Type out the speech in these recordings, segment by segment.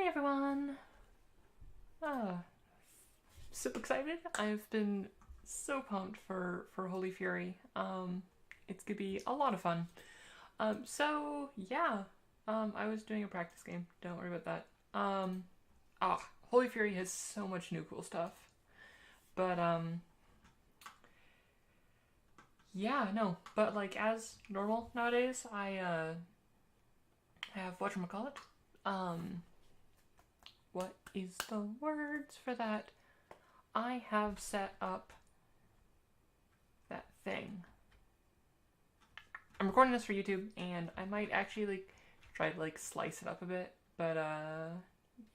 everyone! Ah, so excited. I've been so pumped for Holy Fury. It's gonna be a lot of fun. So yeah. I was doing a practice game. Don't worry about that. Holy Fury has so much new cool stuff. But yeah, no. But like as normal nowadays, I have whatchamacallit. Um what is the words for that? I have set up that thing. I'm recording this for YouTube, and I might actually try to slice it up a bit, but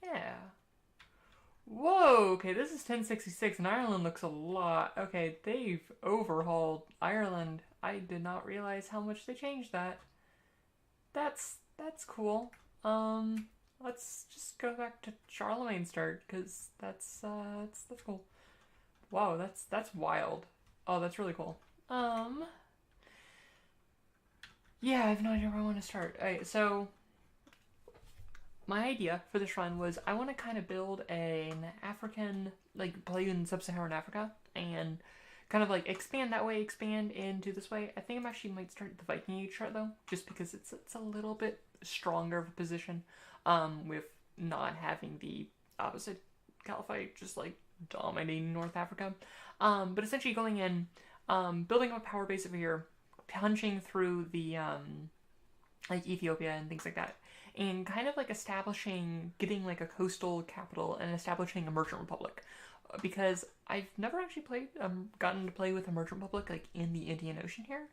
yeah. Whoa, okay, this is 1066, and Ireland looks a lot. Okay, they've overhauled Ireland. I did not realize how much they changed that. That's cool. Let's just go back to Charlemagne start, because that's cool. Wow, that's wild. Oh, that's really cool. Yeah, I have no idea where I want to start. Alright, so my idea for this run was I want to kind of build an African, play in sub-Saharan Africa, and kind of expand that way, expand into this way. I think I actually might start the Viking Age chart though, just because it's a little bit stronger of a position, with not having the opposite caliphate just dominating North Africa. But essentially going in, building up a power base over here, punching through the Ethiopia and things like that, and kind of establishing, getting a coastal capital and establishing a merchant republic, because I've never actually gotten to play with a merchant republic in the Indian Ocean here,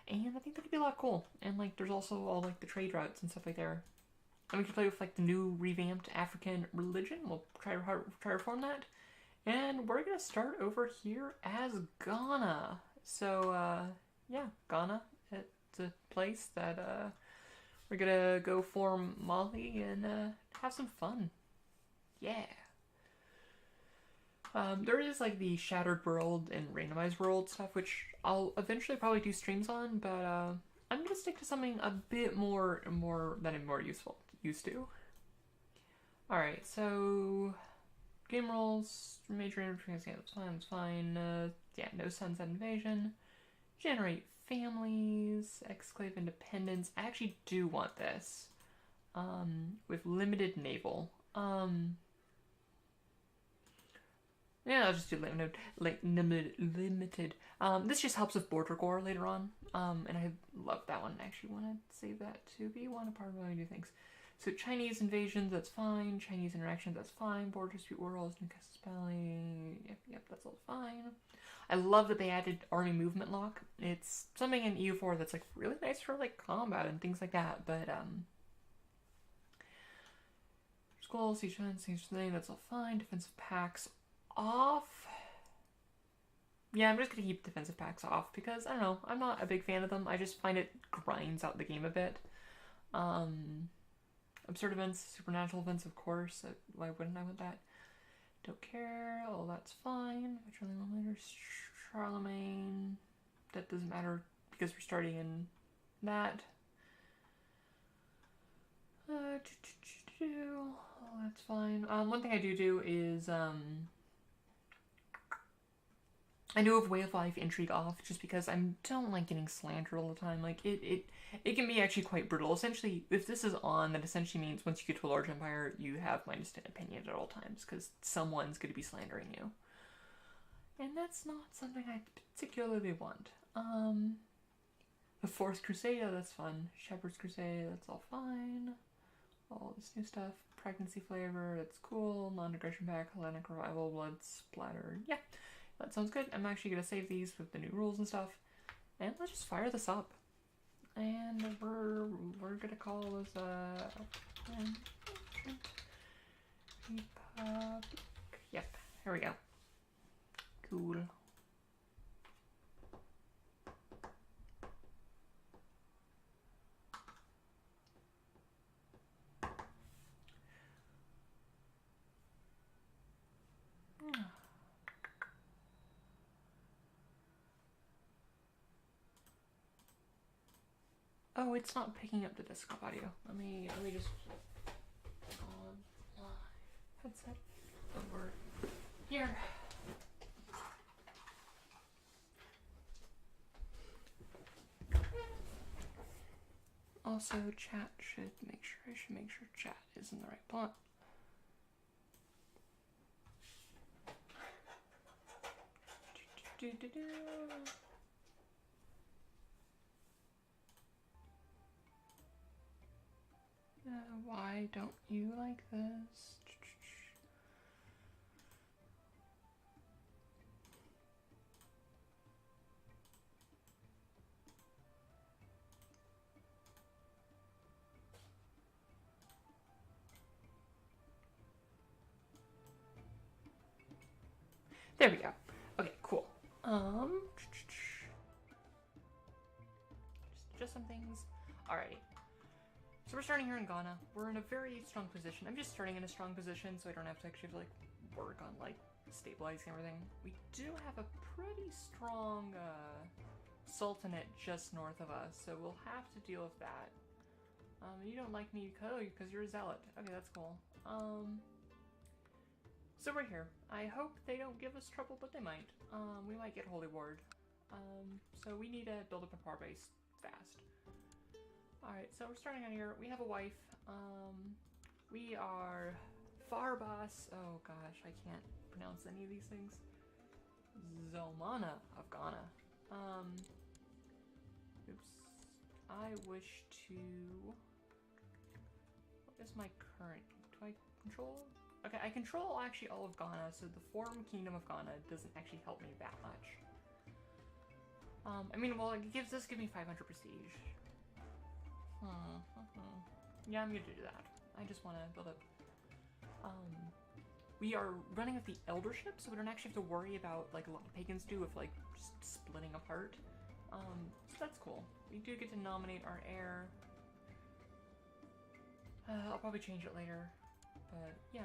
and I think that could be a lot cool. And there's also all the trade routes and stuff there. And we could play with the new revamped African religion. We'll try to reform that, and we're gonna start over here as Ghana. So yeah, Ghana. It's a place that we're gonna go form Mali and have some fun. Yeah. There is the Shattered World and Randomized World stuff, which I'll eventually probably do streams on, but I'm gonna stick to something a bit more that I'm more used to. Alright, so game rules, major interference, yeah, that's fine. Yeah, no sunset invasion. Generate families, exclave independence. I actually do want this. With limited naval. Yeah, I'll just do limited. This just helps with border gore later on. And I love that one. I actually want to save that to be one part of how I do things. So Chinese invasions, that's fine. Chinese interactions, that's fine. Border dispute worlds, Newcastle Valley, yep, that's all fine. I love that they added army movement lock. It's something in EU4 that's really nice for combat and things like that. But school, siege thing, that's all fine. Defensive packs off. Yeah, I'm just gonna keep defensive packs off because I don't know. I'm not a big fan of them. I just find it grinds out the game a bit. Absurd events, supernatural events, of course. Why wouldn't I want that? Don't care. Oh, that's fine. Charlemagne. That doesn't matter because we're starting in that. Oh, that's fine. One thing I do is I do have Way of Life Intrigue off just because I don't like getting slandered all the time. It can be actually quite brutal. Essentially, if this is on, that essentially means once you get to a large empire, you have minus 10 opinion at all times because someone's going to be slandering you. And that's not something I particularly want. The Forced Crusade, that's fun. Shepherd's Crusade, that's all fine. All this new stuff. Pregnancy flavor, that's cool. Non-aggression pack, Hellenic revival, blood splatter, yeah. That sounds good. I'm actually going to save these with the new rules and stuff. And let's just fire this up. And we're going to call this yep, here we go. Cool. Oh, it's not picking up the desktop audio. Let me just also chat should make sure, I should make sure chat is in the right plot. Why don't you like this? There we go. Okay, cool. Just some things. Alrighty. So we're starting here in Ghana. We're in a very strong position. I'm just starting in a strong position, so I don't have to actually like work on like stabilizing everything. We do have a pretty strong sultanate just north of us, so we'll have to deal with that. You don't like me because you're a zealot. Okay, that's cool. So we're here. I hope they don't give us trouble, but they might. We might get Holy Ward. So we need to build up a power base fast. Alright, so we're starting on here. We have a wife. We are Farbas. Oh gosh, I can't pronounce any of these things. Zomana of Ghana. Oops. I wish to... What is my current... Do I control... Okay, I control actually all of Ghana, so the Forum Kingdom of Ghana doesn't actually help me that much. I mean, well, it gives me 500 prestige. Yeah, I'm gonna do that. I just want to build up. We are running with the eldership, so we don't actually have to worry about, like a lot of pagans do, of like just splitting apart. So that's cool. We do get to nominate our heir. I'll probably change it later, but yeah.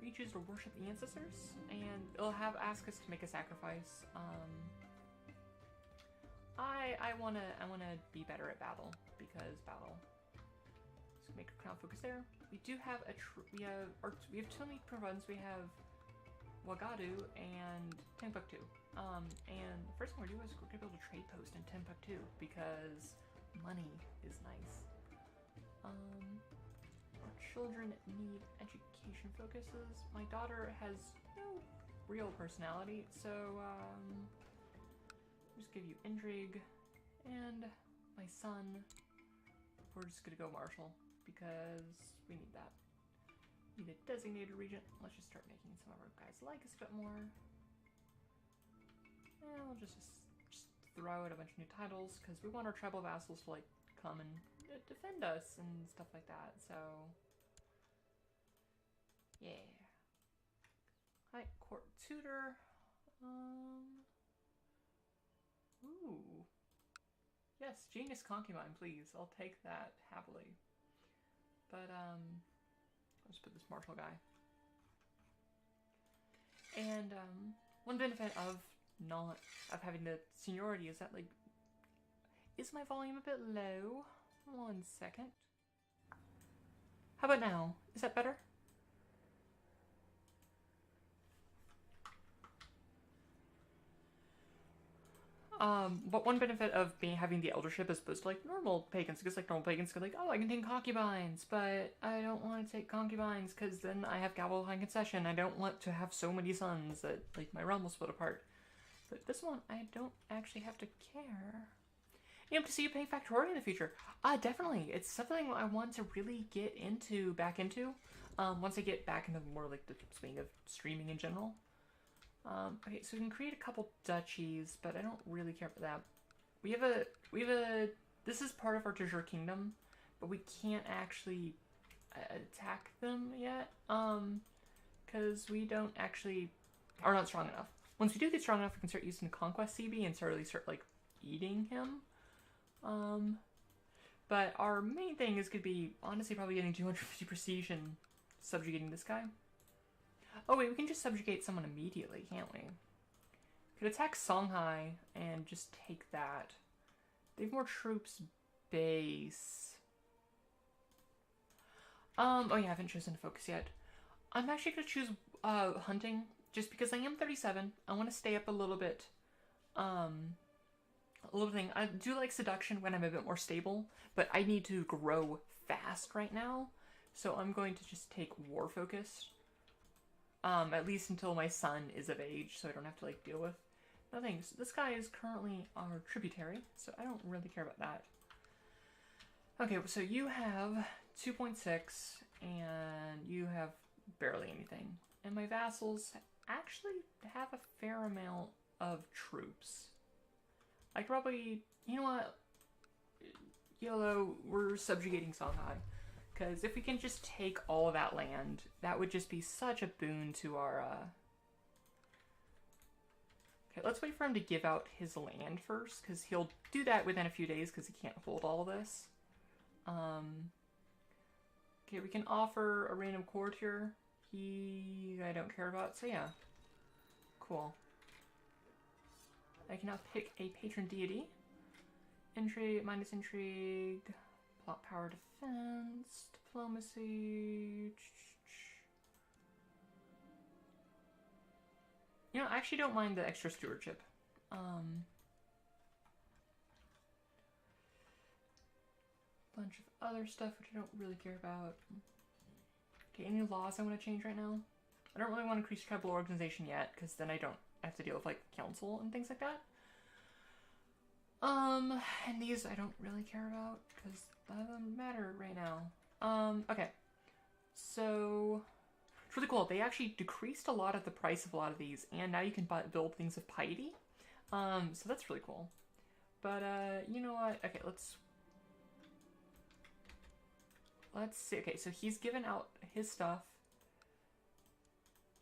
We choose to worship the ancestors, and it'll ask us to make a sacrifice. I wanna be better at battle, because battle. So make a crown focus there. We do have we have two new provinces. We have Wagadu and Timbuktu. And the first thing we're doing is we're gonna build a trade post in Timbuktu because money is nice. Our children need education focuses. My daughter has no real personality, so just give you intrigue, and my son, we're just gonna go martial because we need that. Need a designated regent. Let's just start making some of our guys like us a bit more. And we'll just throw out a bunch of new titles because we want our tribal vassals to like come and defend us and stuff like that. So yeah. Hi, court tutor. Ooh. Yes, genius concubine, please. I'll take that happily. But let's put this martial guy. And one benefit of having the seniority is that, like, is my volume a bit low? 1 second. How about now? Is that better? But one benefit of having the eldership as opposed to like normal pagans, because like normal pagans can like, oh, I can take concubines, but I don't want to take concubines because then I have Gavel High Concession. I don't want to have so many sons that like my realm will split apart. But this one, I don't actually have to care. You know, to see you pay Factoria in the future. Definitely. It's something I want to really get back into, once I get back into more like the swing of streaming in general. Okay, so we can create a couple duchies, but I don't really care for that. We have a, this is part of our treasure kingdom, but we can't actually attack them yet, because we don't actually, are not strong enough. Once we do get strong enough, we can start using the Conquest CB and start like eating him. But our main thing is gonna be, honestly, probably getting 250 prestige and subjugating this guy. Oh wait, we can just subjugate someone immediately, can't we? Could attack Songhai and just take that. They have more troops base. Oh yeah, I haven't chosen to focus yet. I'm actually gonna choose hunting, just because I am 37. I want to stay up a little bit A little thing, I do like seduction when I'm a bit more stable, but I need to grow fast right now, so I'm going to just take war focus. At least until my son is of age, so I don't have to like deal with nothing. So this guy is currently our tributary, so I don't really care about that. Okay, so you have 2.6, and you have barely anything. And my vassals actually have a fair amount of troops. I could probably, you know what, YOLO, we're subjugating Songhai. Because if we can just take all of that land, that would just be such a boon to our, Okay, let's wait for him to give out his land first, because he'll do that within a few days, because he can't hold all this. Okay, we can offer a random courtier. I don't care about, so yeah. Cool. I can now pick a patron deity. Intrigue, minus intrigue, plot power defense, diplomacy. You know, I actually don't mind the extra stewardship. Bunch of other stuff which I don't really care about. Okay, any laws I want to change right now? I don't really want to increase tribal organization yet, because then I don't have to deal with like council and things like that. And these I don't really care about, because that doesn't matter right now. Okay. So, it's really cool. They actually decreased a lot of the price of a lot of these, and now you can build things of piety. So that's really cool. But, you know what? Okay, let's see. Okay, so he's given out his stuff,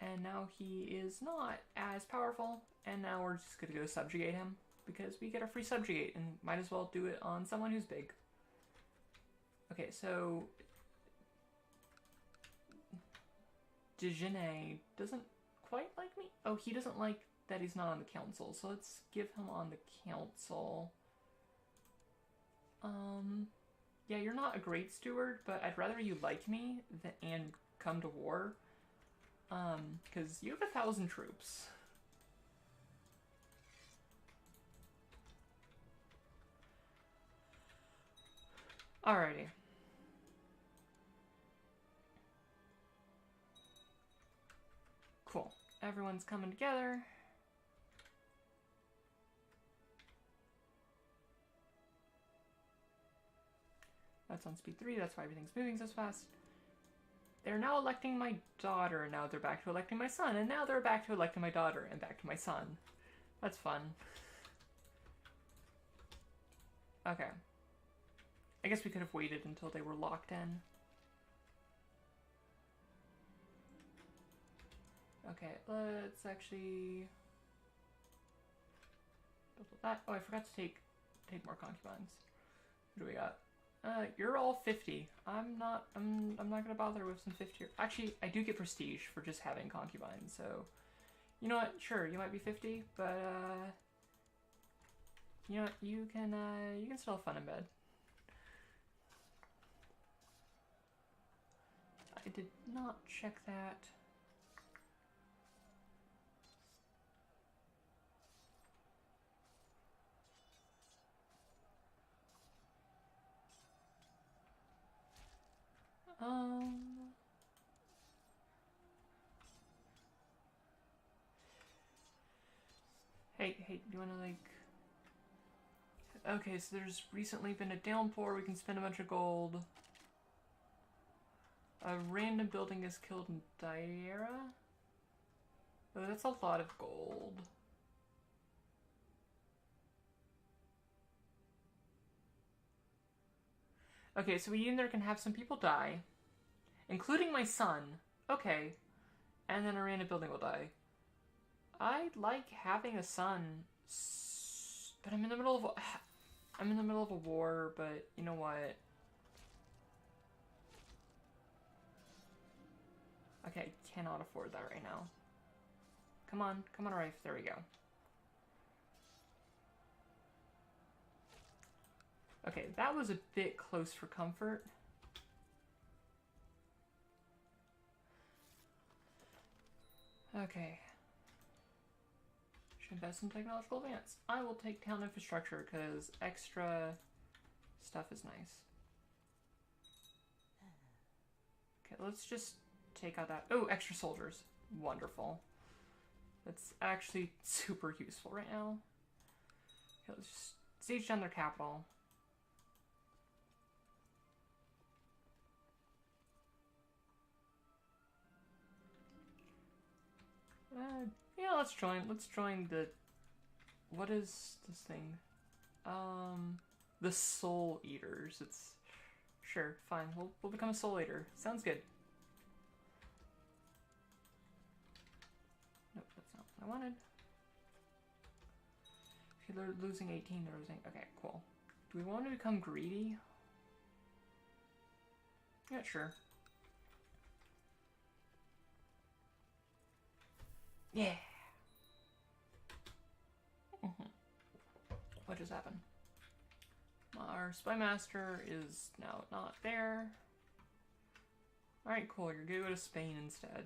and now he is not as powerful, and now we're just gonna go subjugate him, because we get a free subjugate, and might as well do it on someone who's big. Okay, so Dejeuner doesn't quite like me. Oh, he doesn't like that he's not on the council, so let's give him on the council. Yeah, you're not a great steward, but I'd rather you like me and come to war. Because you have 1,000 troops. Alrighty. Cool. Everyone's coming together. That's on speed 3, that's why everything's moving so fast. They're now electing my daughter, and now they're back to electing my son, and now they're back to electing my daughter, and back to my son. That's fun. Okay. I guess we could have waited until they were locked in. Okay, let's actually build that. Oh, I forgot to take more concubines. What do we got? You're all 50. I'm not gonna bother with some 50. Actually, I do get prestige for just having concubines, so you know what? Sure, you might be 50, but you know what? You can still have fun in bed. I did not check that. Hey, do you wanna like... Okay, so there's recently been a downpour, we can spend a bunch of gold. A random building is killed in Daira? Oh, that's a lot of gold. Okay, so we either can have some people die, including my son. Okay. And then a random building will die. I like having a son, but I'm in the middle of a war, but you know what? Okay, I cannot afford that right now. Come on, Rife. There we go. Okay, that was a bit close for comfort. Okay. Invest in technological advance. I will take town infrastructure because extra stuff is nice. Okay, let's just take out that. Oh, extra soldiers. Wonderful. That's actually super useful right now. Okay, let's just siege down their capital. Yeah, let's join. Let's join the. What is this thing? The Soul Eaters. It's sure, fine. We'll become a Soul Eater. Sounds good. Nope, that's not what I wanted. Okay, they're losing 18. They're losing. Okay, cool. Do we want to become greedy? Yeah, sure. Yeah. What just happened? Our spy master is now not there. Alright, cool. You're gonna go to Spain instead.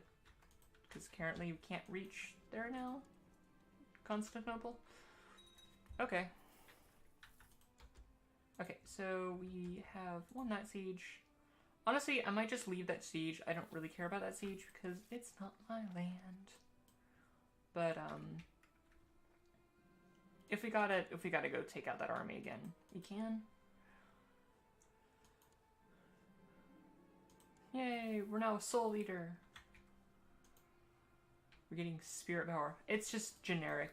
Because currently you can't reach there now. Constantinople. Okay. Okay, so we have won that siege. Honestly, I might just leave that siege. I don't really care about that siege because it's not my land. But, if we gotta go take out that army again, we can. Yay, we're now a soul leader. We're getting spirit power. It's just generic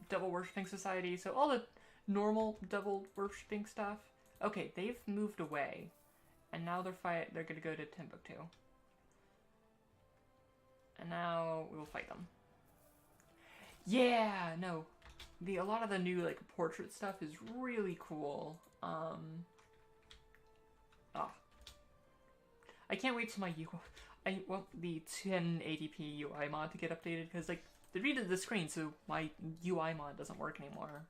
devil worshipping society, so all the normal devil worshipping stuff. Okay, they've moved away, and now they're gonna go to Timbuktu. And now we will fight them. Yeah, no. A lot of the new like portrait stuff is really cool. I can't wait till my UI. I want the 1080p UI mod to get updated because like they redid the screen, so my UI mod doesn't work anymore.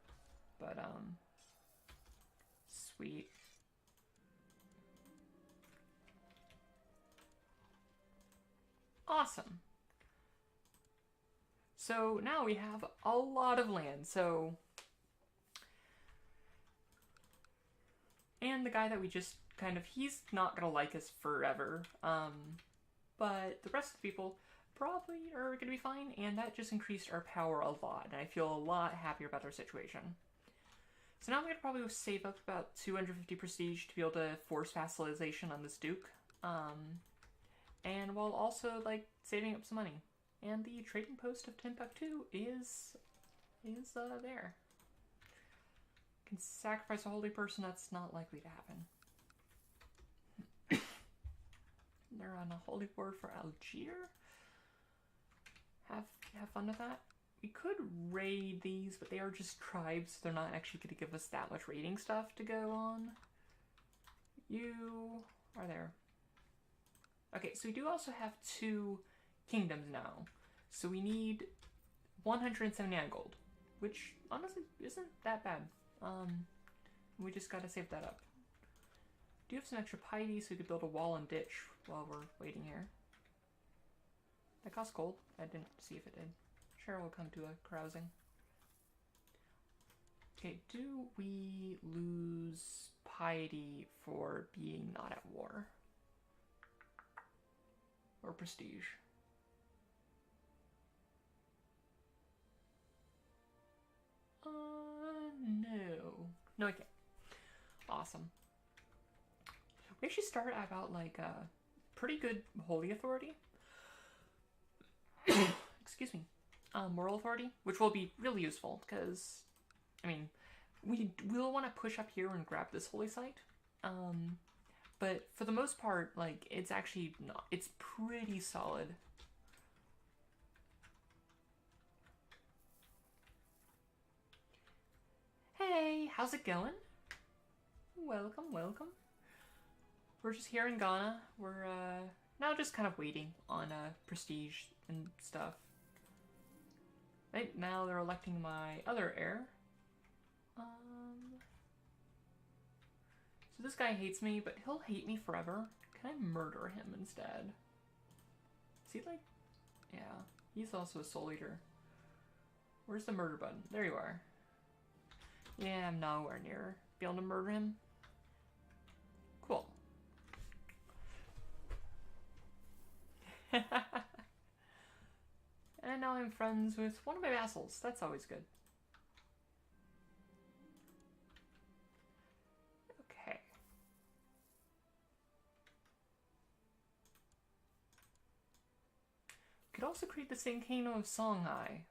But sweet. Awesome. So now we have a lot of land. So, and the guy that we just he's not gonna like us forever. But the rest of the people probably are gonna be fine, and that just increased our power a lot, and I feel a lot happier about our situation. So now I'm gonna probably save up about 250 prestige to be able to force vassalization on this duke, and while also like saving up some money. And the trading post of Timbuktu is there. Can sacrifice a holy person. That's not likely to happen. They're on a holy war for Algier. Have fun with that. We could raid these, but they are just tribes. They're not actually going to give us that much raiding stuff to go on. You are there. Okay, so we do also have 2 kingdoms now. So we need 179 gold, which honestly isn't that bad. We just gotta save that up. Do you have some extra piety so we could build a wall and ditch while we're waiting here? That costs gold. I didn't see if it did. Sure, we'll come to a carousing. Okay, do we lose piety for being not at war? Or prestige? No. No, I can't. Awesome. We actually start at about like a pretty good holy authority. Excuse me. Moral authority, which will be really useful because, I mean, we'll want to push up here and grab this holy site. But for the most part, like, it's actually not. It's pretty solid. Hey, how's it going? Welcome, welcome. We're just here in Ghana. We're now just kind of waiting on prestige and stuff. Right now they're electing my other heir. So this guy hates me, but he'll hate me forever. Can I murder him instead? Is he like... Yeah, he's also a soul eater. Where's the murder button? There you are. Yeah, I'm nowhere near be able to murder him. Cool. And now I'm friends with one of my vassals. That's always good. Okay. Could also create the same kingdom of Songhai.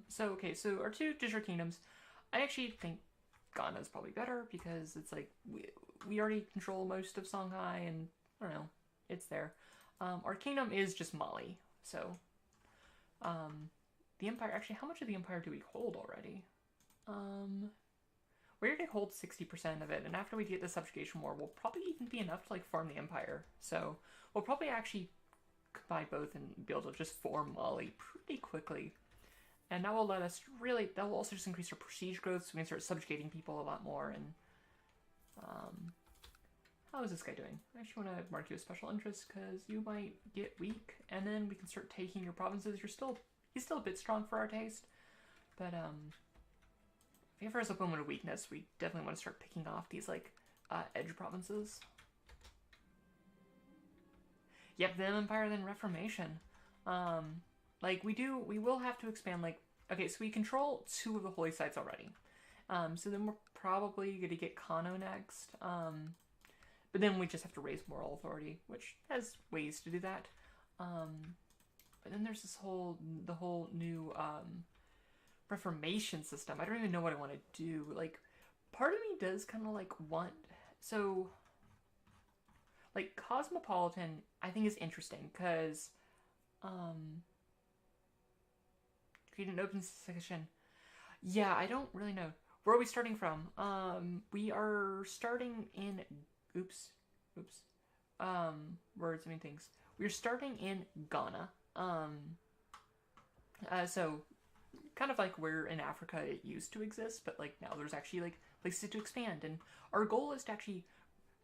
So our two district kingdoms, I actually think Ghana's probably better because it's like we already control most of Songhai, and I don't know, it's there. Our kingdom is just Mali, so the empire. Actually, how much of the empire do we hold already? We already hold 60% of it, and after we get the subjugation war, we'll probably even be enough to like farm the empire. So we'll probably actually combine both and be able to just form Mali pretty quickly. And that will let us really, that will also just increase our prestige growth so we can start subjugating people a lot more. And how is this guy doing? I actually want to mark you a special interest because you might get weak, and then we can start taking your provinces. He's still a bit strong for our taste, but if he ever has a moment of weakness, we definitely want to start picking off these like edge provinces. Yep, then Empire, then Reformation. Like we will have to expand. Like, okay, so we control 2 of the holy sites already. So then we're probably gonna get Kano next. But then we just have to raise moral authority, which has ways to do that. But then there's the whole new Reformation system. I don't even know what I want to do. Like, part of me does kind of like want so. Like, Cosmopolitan, I think is interesting, because, create an open section. Yeah, I don't really know. Where are we starting from? We are starting in, words, I mean things. We're starting in Ghana. So, kind of like where in Africa it used to exist, but like now there's actually like places to expand, and our goal is to actually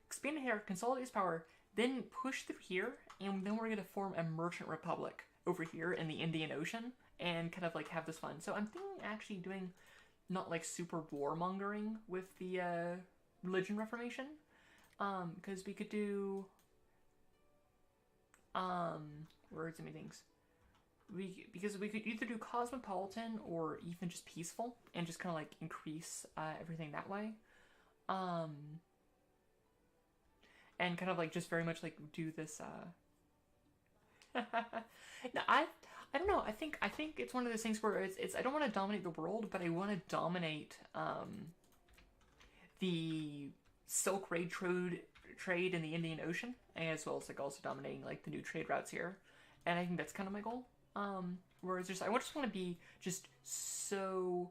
expand here, consolidate his power, then push through here, and then we're going to form a merchant republic over here in the Indian Ocean, and kind of like have this fun. So I'm thinking actually doing not like super warmongering with the religion reformation, because we could do words and things. Because we could either do cosmopolitan or even just peaceful, and just kind of like increase everything that way. And kind of like just very much like do this no, I don't know. I think it's one of those things where it's I don't want to dominate the world, but I want to dominate the Silk Road trade in the Indian Ocean, as well as like also dominating like the new trade routes here. And I think that's kind of my goal. Whereas just I just want to be just so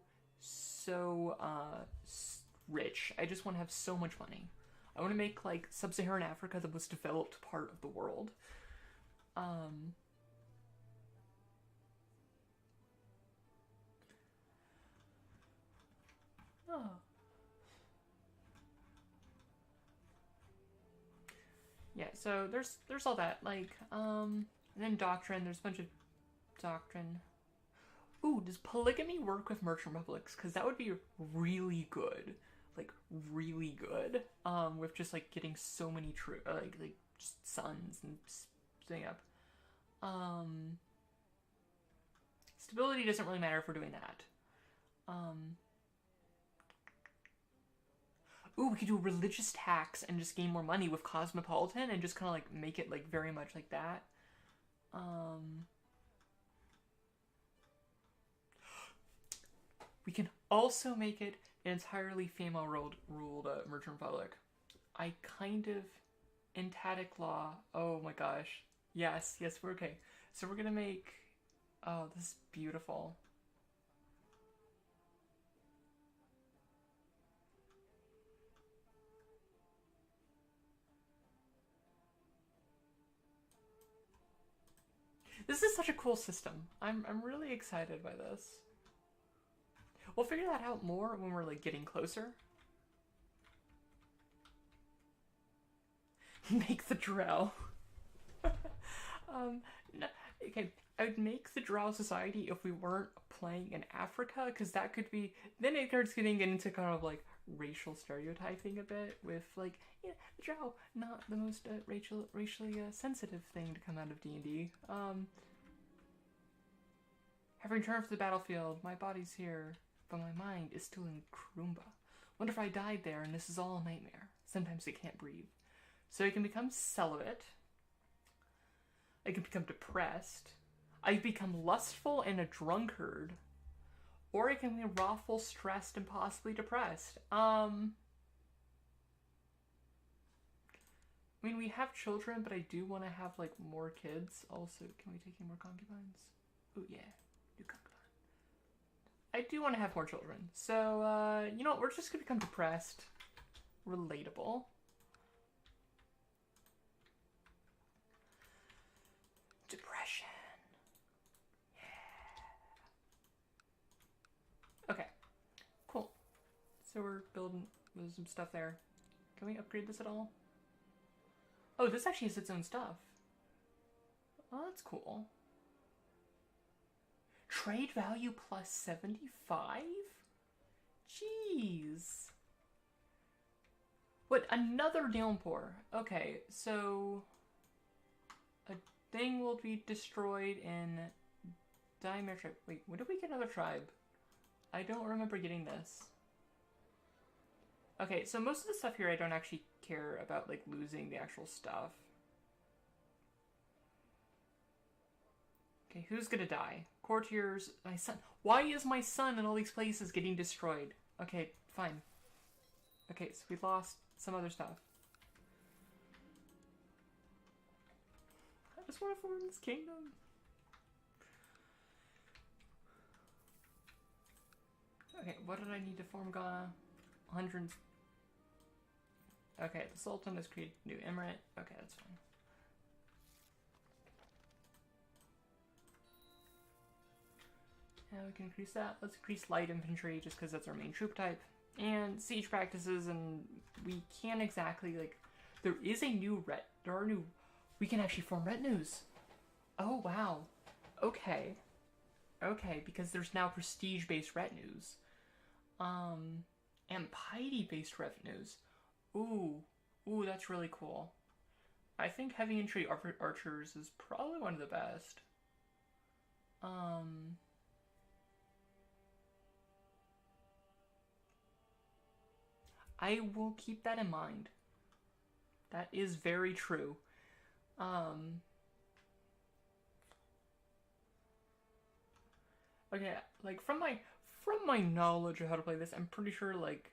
rich. I just want to have so much money. I want to make like sub-Saharan Africa the most developed part of the world. Oh. Yeah, so there's all that, like, and then doctrine, there's a bunch of doctrine. Ooh, does polygamy work with merchant republics? Because that would be really good. Like, really good. With just, like, getting so many like just sons and setting up. Stability doesn't really matter if we're doing that. Ooh, we could do a religious tax and just gain more money with Cosmopolitan and just kind of like make it like very much like that. We can also make it an entirely female-ruled merchant republic. I kind of in Tadic law. Oh my gosh. Yes, we're okay. So we're gonna make. Oh, this is beautiful. This is such a cool system. I'm really excited by this. We'll figure that out more when we're like getting closer. Make the drow. No, okay. I would make the Drow society if we weren't playing in Africa, because that could be. Then it starts getting into kind of like racial stereotyping a bit, with like, yeah, the Drow, not the most racially sensitive thing to come out of D&D. Have returned to the battlefield. My body's here, but my mind is still in Kroomba. Wonder if I died there and this is all a nightmare. Sometimes I can't breathe. So I can become celibate. I can become depressed. I become lustful and a drunkard. Or I can be wrathful, stressed, and possibly depressed. I mean, we have children, but I do want to have, like, more kids. Also, can we take in more concubines? Ooh, yeah. New concubine. I do want to have more children. So, you know what? We're just going to become depressed. Relatable. Depression. Yeah. Okay. Cool. So we're building some stuff there. Can we upgrade this at all? Oh, this actually has its own stuff. Oh, that's cool. Trade value plus 75? Jeez. What, another downpour? Okay, so a thing will be destroyed in Dimere Tribe. Wait, when did we get another tribe? I don't remember getting this. Okay, so most of the stuff here I don't actually care about, like, losing the actual stuff. Okay, who's gonna die? Courtiers, my son. Why is my son in all these places getting destroyed? Okay, fine. Okay, so we lost some other stuff. I just want to form this kingdom. Okay, what did I need to form Ghana? 100. Okay, the Sultan has created a new emirate. Okay, that's fine. Yeah, we can increase that. Let's increase light infantry just because that's our main troop type. And siege practices, and we can't exactly, like, there is a new we can actually form retinues. Oh, wow. Okay. Okay, because there's now prestige-based retinues. And piety-based retinues. Ooh. Ooh, that's really cool. I think heavy infantry archers is probably one of the best. I will keep that in mind. That is very true. Okay, like from my knowledge of how to play this, I'm pretty sure like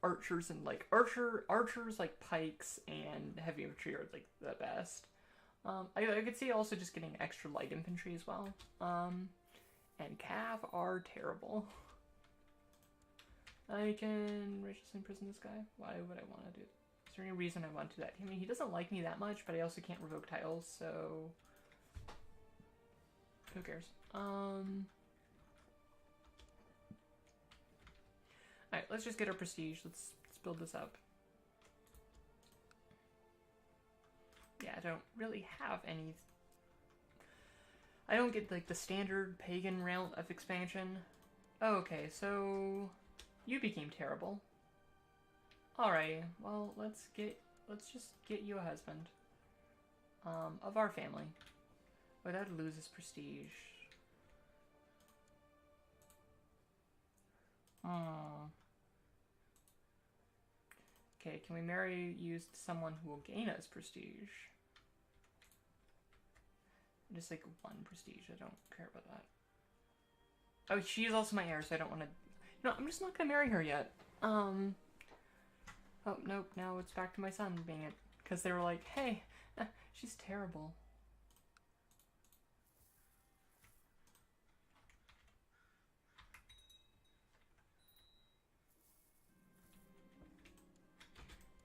archers and like archers like pikes and heavy infantry are like the best. I could see also just getting extra light infantry as well. And cav are terrible. I can righteously imprison this guy. Why would I want to do it? Is there any reason I want to do that? I mean, he doesn't like me that much, but I also can't revoke titles, so who cares? Alright, let's just get our prestige. Let's build this up. Yeah, I don't really have any. I don't get like the standard pagan route of expansion. Oh, okay, so you became terrible. Alright, well, let's just get you a husband. Of our family. Oh, that would lose his prestige. Okay, can we marry you to someone who will gain us prestige? Just like 1 prestige, I don't care about that. Oh, she is also my heir, so I don't want to. No, I'm just not gonna marry her yet. Oh, nope, now it's back to my son being it. Because they were like, hey, she's terrible.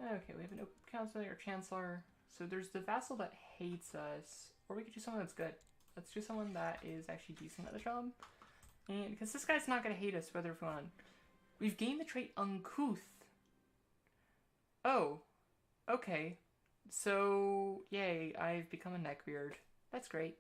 Okay, we have an open counselor or chancellor. So there's the vassal that hates us. Or we could do someone that's good. Let's do someone that is actually decent at the job. And because this guy's not going to hate us whether if we want. We've gained the trait uncouth. Oh. Okay. So, yay, I've become a neckbeard. That's great.